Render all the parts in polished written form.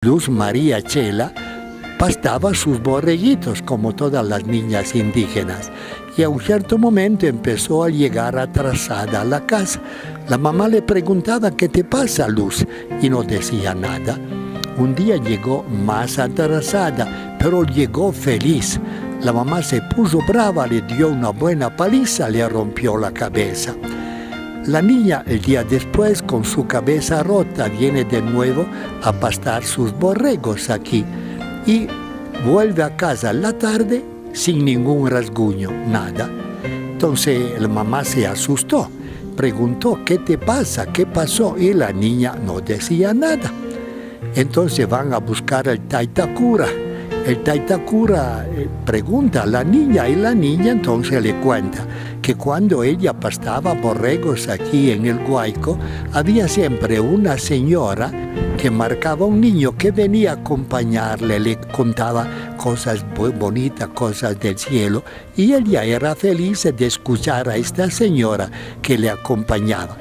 Luz María Chela pastaba sus borreguitos como todas las niñas indígenas y a un cierto momento empezó a llegar atrasada a la casa. La mamá le preguntaba: ¿qué te pasa, Luz? Y no decía nada. Un día llegó más atrasada, pero llegó feliz. La mamá se puso brava, le dio una buena paliza, le rompió la cabeza. La niña, el día después, con su cabeza rota, viene de nuevo a pastar sus borregos aquí y vuelve a casa en la tarde sin ningún rasguño, nada. Entonces la mamá se asustó, preguntó: ¿qué te pasa? ¿Qué pasó? Y la niña no decía nada. Entonces van a buscar el Taitakura. El Taitakura pregunta a la niña y la niña entonces le cuenta que cuando ella pastaba borregos aquí en el Guayco, había siempre una señora que marcaba un niño que venía a acompañarle, le contaba cosas muy bonitas, cosas del cielo, y ella era feliz de escuchar a esta señora que le acompañaba.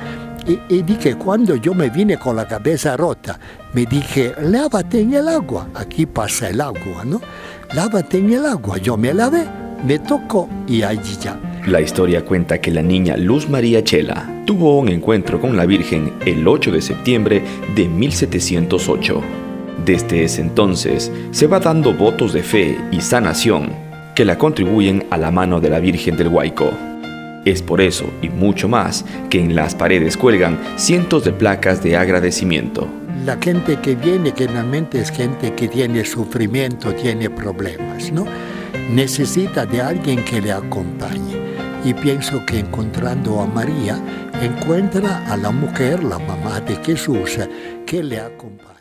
Y dije, cuando yo me vine con la cabeza rota, me dije: lávate en el agua, aquí pasa el agua, ¿no? Lávate en el agua. Yo me lavé, me tocó y allí ya. La historia cuenta que la niña Luz María Chela tuvo un encuentro con la Virgen el 8 de septiembre de 1708. Desde ese entonces se va dando votos de fe y sanación que la contribuyen a la mano de la Virgen del Guayco. Es por eso y mucho más que en las paredes cuelgan cientos de placas de agradecimiento. La gente que viene generalmente es gente que tiene sufrimiento, tiene problemas, ¿no? Necesita de alguien que le acompañe. Y pienso que encontrando a María, encuentra a la mujer, la mamá de Jesús, que le acompaña.